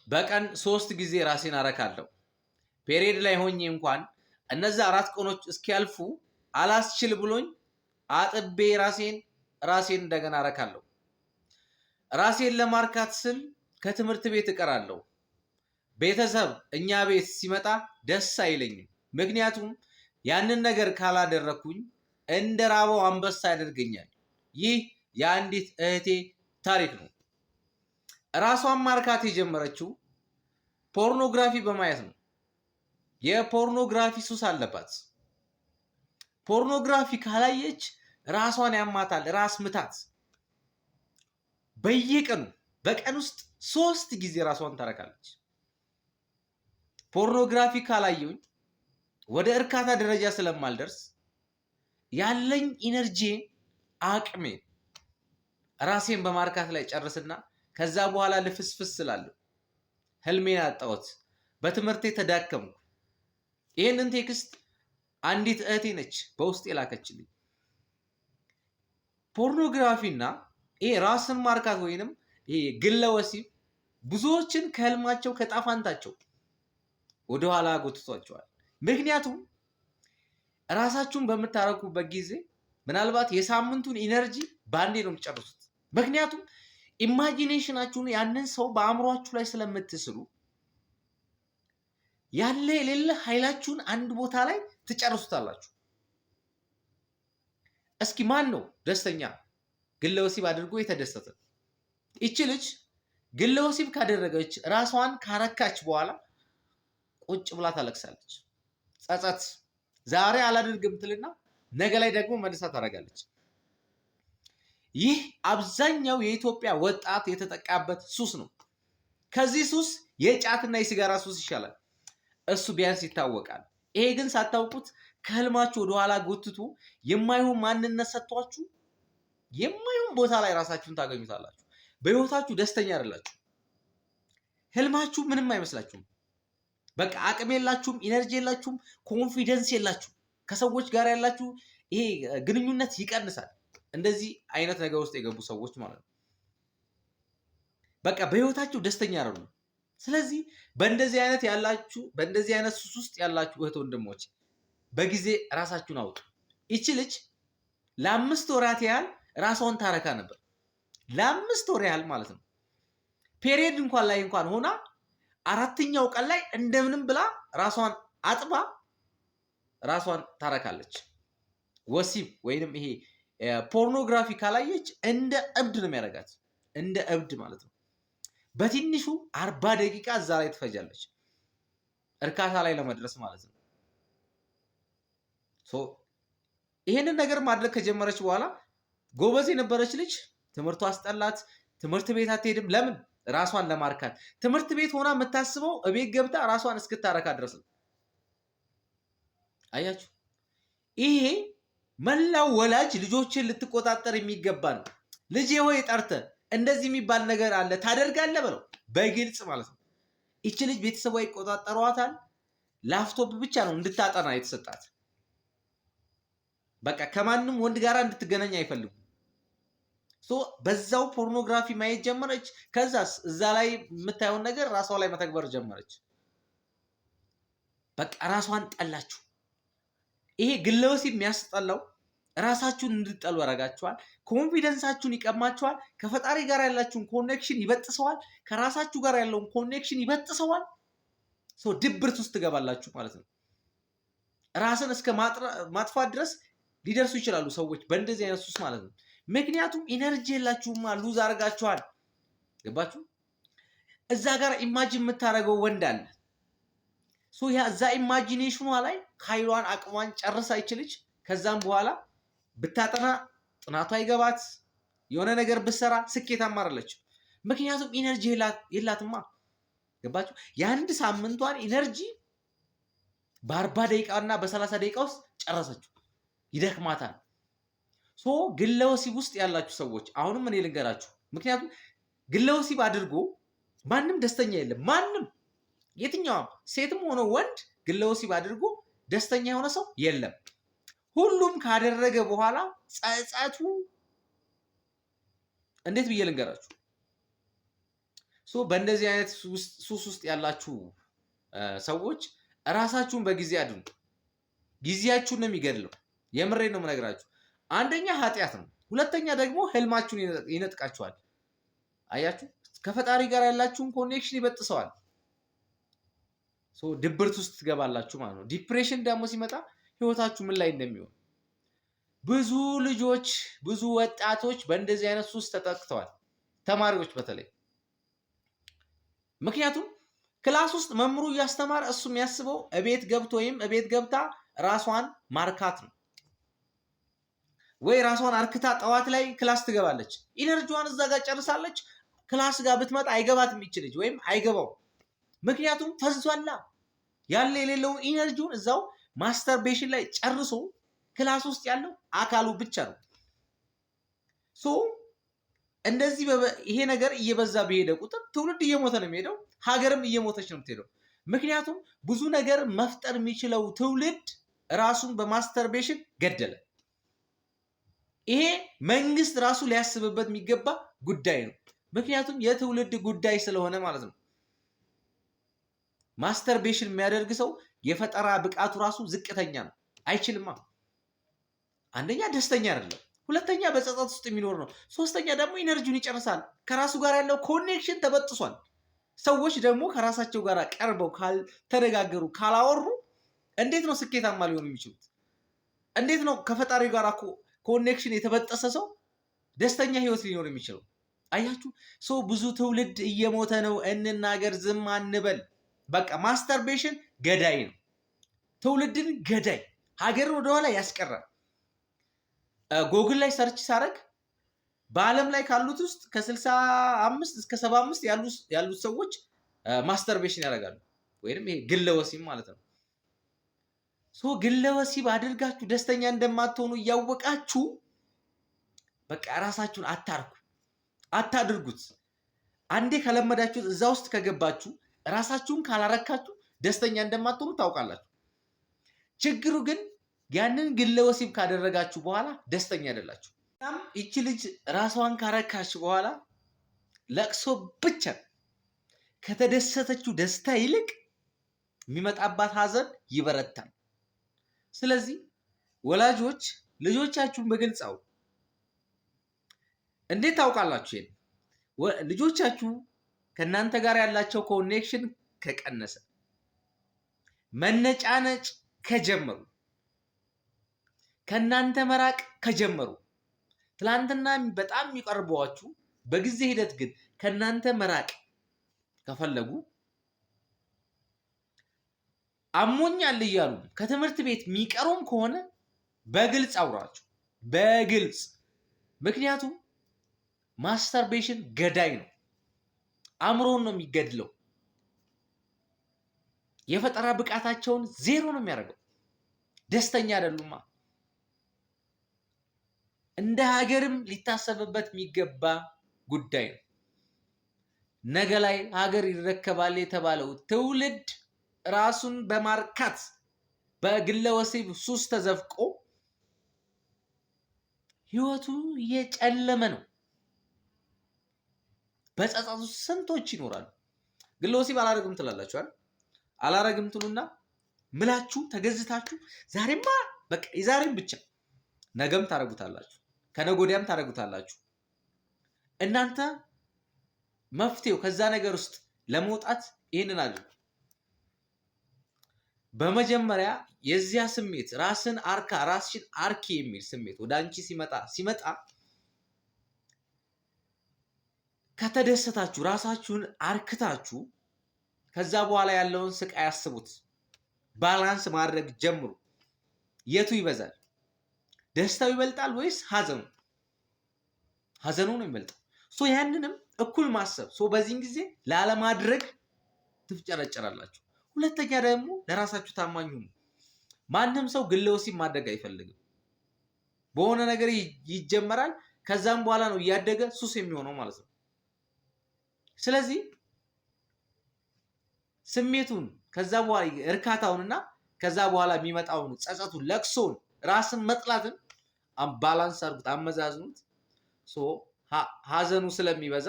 በቀን 3 ጊዜ ራሴን አረካለሁ። ፔሪየድ ላይ ሆኜ እንኳን እነዛ 4 ቀኖች እስኪያልፉ አላስችል ብሎኝ አጥቤ ራሴን እንደገና አረካለሁ። ራሴን ለማርካት ስል ከትምህርት ቤት እቀራለሁ። ቤተሰብ እኛ ቤት ሲመጣ ደስ አይለኝም። ምክንያቱም ያንን ነገር ካላደረኩኝ እንደ ራበው አንበሳ ያደርገኛል። ይህ የአንዲት እህቴ ታሪክ ነው። ራሷን ማርካት የጀመረችው ፖርኖግራፊ በማየት ነው። የፖርኖግራፊ ሱስ አለባት። ፖርኖግራፊ ካላየች ራሷን ያማታል፣ ራስ ምታት። በቀን ውስጥ 3 ጊዜ ራሷን ታረካለች። ፖርኖግራፊ ካላየሁኝ ወደ እርካታ ደረጃ ስለማልደርስ ያለኝ ኢነርጂ አቅሜ ራሴን በማርካት ላይ ጨርስና ከዛ በኋላ ልፍስፍስ ስላለሁ ህልሜን አጣሁት፣ በትምህርቴ ተዳከምኩ። ይህንን ቴክስት አንዲት እህቴ ነች በውስጥ የላከችልኝ። ፖርኖግራፊና ይሄ ራስን ማርካት ወይንም ይሄ ግለ ወሲብ ብዙዎችን ከህልማቸው ከጣፋንታቸው ወደኋላ ጎትቷቸዋል። ምክንያቱም ራሳችሁን በምታረኩበት ጊዜ ምናልባት የሳምንቱን ኢነርጂ በአንዴ ነው የምትጨርሱት። ምክንያቱም ኢማጂኔሽናችሁን ያንን ሰው በአእምሯችሁ ላይ ስለምትስሉ ያለ የሌለ ኃይላችሁን አንድ ቦታ ላይ ትጨርሱታላችሁ። እስኪ ማን ነው ደስተኛ ግለ ወሲብ አድርጎ የተደሰተ? ይቺ ልጅ ግለ ወሲብ ካደረገች ራሷን ካረካች በኋላ ቁጭ ብላ ታለቅሳለች። ጸጸት፣ ዛሬ አላደርግም ትልና ነገ ላይ ደግሞ መልሳ ታደርጋለች። ይህ አብዛኛው የኢትዮጵያ ወጣት የተጠቃበት ሱስ ነው። ከዚህ ሱስ የጫትና የሲጋራ ሱስ ይሻላል። እሱ ቢያንስ ይታወቃል። ይሄ ግን ሳታውቁት ከህልማችሁ ወደኋላ ጎትቶ የማይሆን ማንነት ሰጥቷችሁ የማይሆን ቦታ ላይ ራሳችሁን ታገኙታላችሁ። በህይወታችሁ ደስተኛ አይደላችሁ። ህልማችሁ ምንም አይመስላችሁም። በቃ አቅም የላችሁም፣ ኢነርጂ የላችሁም፣ ኮንፊደንስ የላችሁም። ከሰዎች ጋር ያላችሁ ይሄ ግንኙነት ይቀንሳል። እንደዚህ አይነት ነገር ውስጥ የገቡ ሰዎች ማለት ነው። በቃ በህይወታችሁ ደስተኛ አይደሉም። ስለዚህ በእንደዚህ አይነት ሱስ ውስጥ ያላችሁ እህት ወንድሞች በጊዜ ራሳችሁን አውጡ። ይቺ ልጅ ለ5 ወራት ያህል ራሷን ታረካ ነበር። ለ5 ወር ያህል ማለት ነው። ፔሪየድ እንኳን ሆና 4ኛው ቀን ላይ እንደምንም ብላ ራሷን አጥባ ራሷን ታረካለች። ወሲብ ወይንም ይሄ ፖርኖግራፊ ካላየች እንደ እብድ ነው የሚያደርጋት። እንደ እብድ ማለት ነው። በትንሹ 40 ደቂቃ እዛ ላይ ትፈጃለች እርካታ ላይ ለመድረስ ማለት ነው። ይሄንን ነገር ማድረግ ከጀመረች በኋላ ጎበዝ የነበረች ልጅ ትምህርቷ አስጠላት። ትምህርት ቤት አትሄድም። ለምን? ራሷን ለማርካት። ትምህርት ቤት ሆና የምታስበው እቤት ገብታ ራሷን እስክታረካ ድረስ ነው። አያችሁ፣ ይሄ መላው ወላጅ ልጆችን ልትቆጣጠር የሚገባ ነው። ልጄ ሆይ ጠርተህ እንደዚህ የሚባል ነገር አለ ታደርጋለህ በለው፣ በግልጽ ማለት ነው። ይቺ ልጅ ቤተሰቧ ይቆጣጠሯታል። ላፕቶፕ ብቻ ነው እንድታጠና የተሰጣት። በቃ ከማንም ወንድ ጋር እንድትገናኝ አይፈልጉም። በዛው ፖርኖግራፊ ማየት ጀመረች። ከዛስ እዛ ላይ የምታየውን ነገር ራሷ ላይ መተግበር ጀመረች። በቃ ራሷን ጠላችሁ። ይሄ ግለ ወሲብ የሚያስጠላው ራሳችሁን እንድትጠሉ ያደርጋችኋል። ኮንፊደንሳችሁን ይቀማችኋል። ከፈጣሪ ጋር ያላችሁን ኮኔክሽን ይበጥሰዋል። ከራሳችሁ ጋር ያለውን ኮኔክሽን ይበጥሰዋል። ድብርት ውስጥ ትገባላችሁ ማለት ነው። ራስን እስከ ማጥፋት ድረስ ሊደርሱ ይችላሉ ሰዎች በእንደዚህ አይነት ሱስ ማለት ነው። ምክንያቱም ኢነርጂ የላችሁማ፣ ሉዝ አድርጋችኋል። ገባችሁ? እዛ ጋር ኢማጂን የምታደርገው ወንድ አለ። እዛ ኢማጂኔሽኗ ላይ ኃይሏን አቅሟን ጨርሳ ይችልች። ከዛም በኋላ ብታጠና ጥናቷ ይገባት፣ የሆነ ነገር ብትሰራ ስኬታማ አይደለችም። ምክንያቱም ኢነርጂ የላትማ። ገባችሁ? የአንድ ሳምንቷን ኢነርጂ በ40 ደቂቃ እና በ30 ደቂቃ ውስጥ ጨረሰችው። ይደክማታል። ግለ ወሲብ ውስጥ ያላችሁ ሰዎች አሁንም እኔ ልንገራችሁ። ምክንያቱም ግለ ወሲብ አድርጎ ማንም ደስተኛ የለም። ማንም የትኛውም ሴትም ሆነ ወንድ ግለ ወሲብ አድርጎ ደስተኛ የሆነ ሰው የለም። ሁሉም ካደረገ በኋላ ጸጸቱ እንዴት ብዬ ልንገራችሁ? በእንደዚህ አይነት ሱስ ውስጥ ያላችሁ ሰዎች ራሳችሁን በጊዜ አድኑ። ጊዜያችሁን ነው የሚገድለው። የምሬን ነው የምነግራችሁ። አንደኛ ኃጢአት ነው፣ ሁለተኛ ደግሞ ህልማችሁን ይነጥቃችኋል። አያችሁ፣ ከፈጣሪ ጋር ያላችሁን ኮኔክሽን ይበጥሰዋል። ድብርት ውስጥ ትገባላችሁ ማለት ነው። ዲፕሬሽን ደግሞ ሲመጣ ህይወታችሁ ምን ላይ እንደሚሆን ብዙ ልጆች፣ ብዙ ወጣቶች በእንደዚህ አይነት ሱስ ተጠቅተዋል። ተማሪዎች በተለይ ምክንያቱም ክላስ ውስጥ መምህሩ እያስተማረ እሱ የሚያስበው እቤት ገብቶ ወይም እቤት ገብታ ራሷን ማርካት ነው። ወይ ራሷን አርክታ ጠዋት ላይ ክላስ ትገባለች፣ ኢነርጂዋን እዛ ጋር ጨርሳለች። ክላስ ጋር ብትመጣ አይገባትም የሚችልች ወይም አይገባው። ምክንያቱም ፈዟላ ያለ የሌለውን ኢነርጂውን እዛው ማስተርቤሽን ላይ ጨርሶ ክላስ ውስጥ ያለው አካሉ ብቻ ነው። እንደዚህ ይሄ ነገር እየበዛ በሄደ ቁጥር ትውልድ እየሞተ ነው የሚሄደው፣ ሀገርም እየሞተች ነው የምትሄደው። ምክንያቱም ብዙ ነገር መፍጠር የሚችለው ትውልድ ራሱን በማስተርቤሽን ገደለ። ይሄ መንግስት ራሱ ሊያስብበት የሚገባ ጉዳይ ነው። ምክንያቱም የትውልድ ጉዳይ ስለሆነ ማለት ነው። ማስተርቤሽን የሚያደርግ ሰው የፈጠራ ብቃቱ ራሱ ዝቅተኛ ነው፣ አይችልማ። አንደኛ ደስተኛ አይደለም፣ ሁለተኛ በጸጸት ውስጥ የሚኖር ነው፣ ሶስተኛ ደግሞ ኢነርጂውን ይጨርሳል። ከራሱ ጋር ያለው ኮኔክሽን ተበጥሷል። ሰዎች ደግሞ ከራሳቸው ጋር ቀርበው ካልተነጋገሩ፣ ካላወሩ እንዴት ነው ስኬታማ ሊሆኑ የሚችሉት? እንዴት ነው ከፈጣሪ ጋር ኮኔክሽን የተበጠሰ ሰው ደስተኛ ህይወት ሊኖር የሚችለው? አያችሁ፣ ብዙ ትውልድ እየሞተ ነው። እንናገር፣ ዝም አንበል። በቃ ማስተርቤሽን ገዳይ ነው፣ ትውልድን ገዳይ፣ ሀገርን ወደኋላ ያስቀራል። ጎግል ላይ ሰርች ሳረግ በዓለም ላይ ካሉት ውስጥ ከ65 እስከ 75 ያሉት ሰዎች ማስተርቤሽን ያደርጋሉ፣ ወይም ይሄ ግለ ወሲብ ማለት ነው። ግለ ወሲብ አድርጋችሁ ደስተኛ እንደማትሆኑ እያወቃችሁ በቃ ራሳችሁን አታድርጉት። አንዴ ከለመዳችሁት፣ እዛ ውስጥ ከገባችሁ፣ ራሳችሁን ካላረካችሁ ደስተኛ እንደማትሆኑ ታውቃላችሁ። ችግሩ ግን ያንን ግለ ወሲብ ካደረጋችሁ በኋላ ደስተኛ አይደላችሁ። ይቺ ልጅ ራሷን ካረካች በኋላ ለቅሶ ብቻ፣ ከተደሰተችው ደስታ ይልቅ የሚመጣባት ሀዘን ይበረታል። ስለዚህ ወላጆች ልጆቻችሁን በግልጽ አውሩ። እንዴት ታውቃላችሁ? ልጆቻችሁ ከእናንተ ጋር ያላቸው ኮኔክሽን ከቀነሰ፣ መነጫነጭ ከጀመሩ፣ ከእናንተ መራቅ ከጀመሩ፣ ትላንትና በጣም የሚቀርቧችሁ በጊዜ ሂደት ግን ከእናንተ መራቅ ከፈለጉ፣ አሞኛል እያሉ ከትምህርት ቤት የሚቀሩም ከሆነ በግልጽ አውራቸው፣ በግልጽ። ምክንያቱም ማስተርቤሽን ገዳይ ነው፣ አእምሮውን ነው የሚገድለው፣ የፈጠራ ብቃታቸውን ዜሮ ነው የሚያደርገው። ደስተኛ አይደሉማ። እንደ ሀገርም ሊታሰብበት የሚገባ ጉዳይ ነው። ነገ ላይ ሀገር ይረከባል የተባለው ትውልድ ራሱን በማርካት በግለ ወሲብ ሱስ ተዘፍቆ ህይወቱ እየጨለመ ነው። በጸጸቱ ስንቶች ይኖራሉ። ግለ ወሲብ አላረግም ትላላችሁ አይደል? አላረግም ትሉና ምላችሁ ተገዝታችሁ ዛሬማ በቃ የዛሬም ብቻ ነገም ታረጉታላችሁ፣ ከነገ ወዲያም ታረጉታላችሁ። እናንተ መፍትሄው ከዛ ነገር ውስጥ ለመውጣት ይህንን አድርጉ። በመጀመሪያ የዚያ ስሜት ራስን አርካ፣ ራስሽን አርኪ የሚል ስሜት ወደ አንቺ ሲመጣ ከተደሰታችሁ፣ ራሳችሁን አርክታችሁ ከዛ በኋላ ያለውን ስቃይ አስቡት። ባላንስ ማድረግ ጀምሩ። የቱ ይበዛል? ደስታው ይበልጣል ወይስ ሀዘኑ? ሀዘኑ ነው የሚበልጠው። ያንንም እኩል ማሰብ። በዚህን ጊዜ ላለማድረግ ትፍጨረጨራላችሁ። ሁለተኛ ደግሞ ለራሳችሁ ታማኝ ሁኑ። ማንም ሰው ግለ ወሲብ ማድረግ አይፈልግም። በሆነ ነገር ይጀመራል፣ ከዛም በኋላ ነው እያደገ ሱስ የሚሆነው ማለት ነው። ስለዚህ ስሜቱን ከዛ በኋላ እርካታውንና ከዛ በኋላ የሚመጣውን ጸጸቱን፣ ለቅሶን፣ ራስን መጥላትን ባላንስ አድርጉት፣ አመዛዝኑት። ሀዘኑ ስለሚበዛ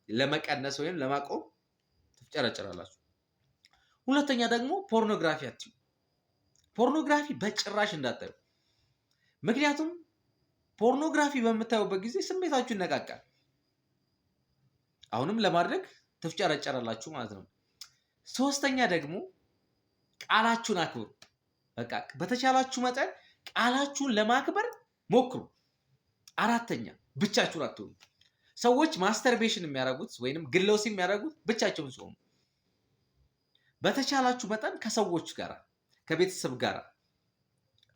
ለመቀነስ ወይም ለማቆም ትፍጨረጨራላችሁ። ሁለተኛ ደግሞ ፖርኖግራፊ አትዩ። ፖርኖግራፊ በጭራሽ እንዳታዩ። ምክንያቱም ፖርኖግራፊ በምታዩበት ጊዜ ስሜታችሁ ይነቃቃል። አሁንም ለማድረግ ትፍጨረጨራላችሁ ማለት ነው። ሶስተኛ ደግሞ ቃላችሁን አክብሩ። በቃ በተቻላችሁ መጠን ቃላችሁን ለማክበር ሞክሩ። አራተኛ ብቻችሁን አትሆኑ። ሰዎች ማስተርቤሽን የሚያደርጉት ወይንም ግለውሲ የሚያደርጉት ብቻቸውን ሲሆኑ፣ በተቻላችሁ መጠን ከሰዎች ጋር ከቤተሰብ ጋር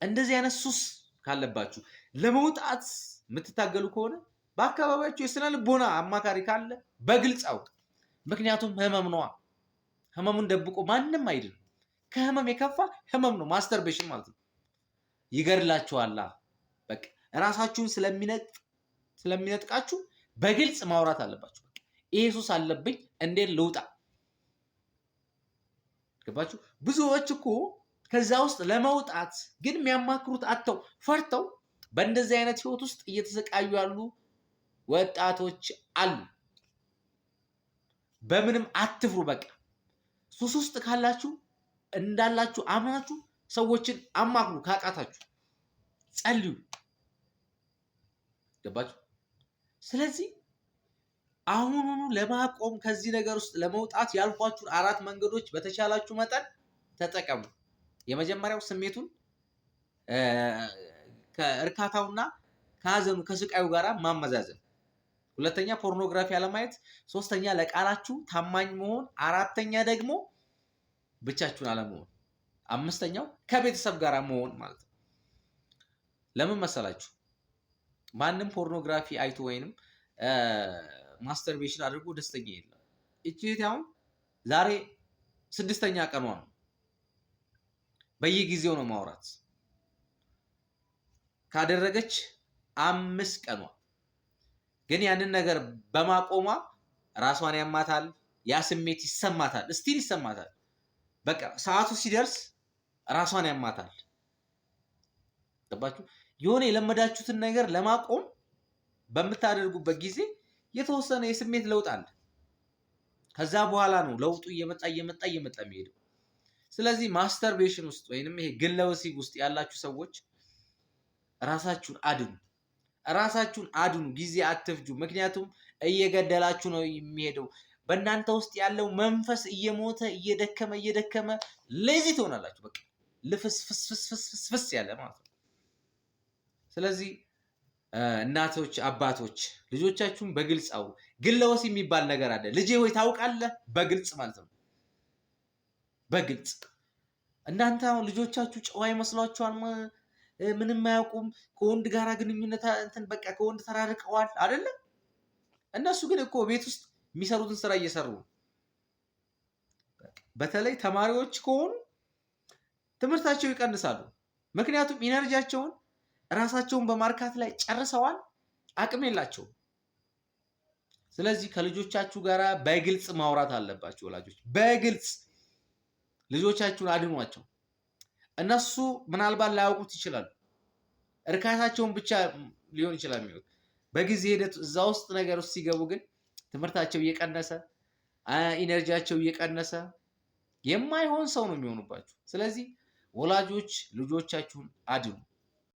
እንደዚህ አይነት ሱስ ካለባችሁ ለመውጣት የምትታገሉ ከሆነ በአካባቢያችሁ የስነ ልቦና አማካሪ ካለ በግልጽ አውቅ። ምክንያቱም ህመም ነዋ። ህመሙን ደብቆ ማንም አይድንም። ከህመም የከፋ ህመም ነው ማስተርቤሽን ማለት ነው። ይገድላችኋላ። በቃ ራሳችሁን ስለሚነጥቃችሁ በግልጽ ማውራት አለባችሁ። በቃ ይሄ ሱስ አለብኝ፣ እንዴት ልውጣ? ገባችሁ? ብዙዎች እኮ ከዛ ውስጥ ለመውጣት ግን የሚያማክሩት አጥተው ፈርተው በእንደዚህ አይነት ህይወት ውስጥ እየተሰቃዩ ያሉ ወጣቶች አሉ። በምንም አትፍሩ። በቃ ሱስ ውስጥ ካላችሁ እንዳላችሁ አምናችሁ ሰዎችን አማክሩ። ካቃታችሁ ጸልዩ። ገባችሁ? ስለዚህ አሁኑኑ ለማቆም ከዚህ ነገር ውስጥ ለመውጣት ያልኳችሁን 4 መንገዶች በተቻላችሁ መጠን ተጠቀሙ። የመጀመሪያው ስሜቱን ከእርካታውና ከሀዘኑ ከስቃዩ ጋር ማመዛዘን። ሁለተኛ ፖርኖግራፊ አለማየት። ሶስተኛ ለቃላችሁ ታማኝ መሆን። አራተኛ ደግሞ ብቻችሁን አለመሆን። አምስተኛው ከቤተሰብ ጋር መሆን ማለት ነው። ለምን መሰላችሁ? ማንም ፖርኖግራፊ አይቶ ወይንም ማስተርቤሽን አድርጎ ደስተኛ የለም። እቺ አሁን ዛሬ 6ኛ ቀኗ ነው። በየጊዜው ነው ማውራት ካደረገች 5 ቀኗ። ግን ያንን ነገር በማቆሟ ራሷን ያማታል፣ ያ ስሜት ይሰማታል፣ እስቲል ይሰማታል። በቃ ሰዓቱ ሲደርስ ራሷን ያማታል። ገባችሁ? የሆነ የለመዳችሁትን ነገር ለማቆም በምታደርጉበት ጊዜ የተወሰነ የስሜት ለውጥ አለ። ከዛ በኋላ ነው ለውጡ እየመጣ የሚሄደው። ስለዚህ ማስተርቤሽን ውስጥ ወይንም ይሄ ግለ ወሲብ ውስጥ ያላችሁ ሰዎች ራሳችሁን አድኑ። ጊዜ አትፍጁ። ምክንያቱም እየገደላችሁ ነው የሚሄደው። በእናንተ ውስጥ ያለው መንፈስ እየሞተ እየደከመ ሌዚ ትሆናላችሁ። በቃ ልፍስፍስፍስፍስ ያለ ማለት ነው። ስለዚህ እናቶች፣ አባቶች ልጆቻችሁን በግልጽ አውሩ። ግለ ወሲብ የሚባል ነገር አለ። ልጄ ወይ ታውቃለህ? በግልጽ ማለት ነው። በግልጽ እናንተ አሁን ልጆቻችሁ ጨዋ ይመስሏችኋል። ምንም አያውቁም። ከወንድ ጋር ግንኙነት በቃ ከወንድ ተራርቀዋል አይደለም። እነሱ ግን እኮ ቤት ውስጥ የሚሰሩትን ስራ እየሰሩ ነው። በተለይ ተማሪዎች ከሆኑ ትምህርታቸው ይቀንሳሉ። ምክንያቱም ኢነርጂያቸውን ራሳቸውን በማርካት ላይ ጨርሰዋል። አቅም የላቸውም። ስለዚህ ከልጆቻችሁ ጋር በግልጽ ማውራት አለባችሁ። ወላጆች በግልጽ ልጆቻችሁን አድኗቸው። እነሱ ምናልባት ላያውቁት ይችላሉ። እርካታቸውን ብቻ ሊሆን ይችላል የሚሉት። በጊዜ ሂደት እዛ ውስጥ ነገር ውስጥ ሲገቡ ግን ትምህርታቸው እየቀነሰ ኢነርጂያቸው እየቀነሰ የማይሆን ሰው ነው የሚሆኑባችሁ። ስለዚህ ወላጆች ልጆቻችሁን አድኑ።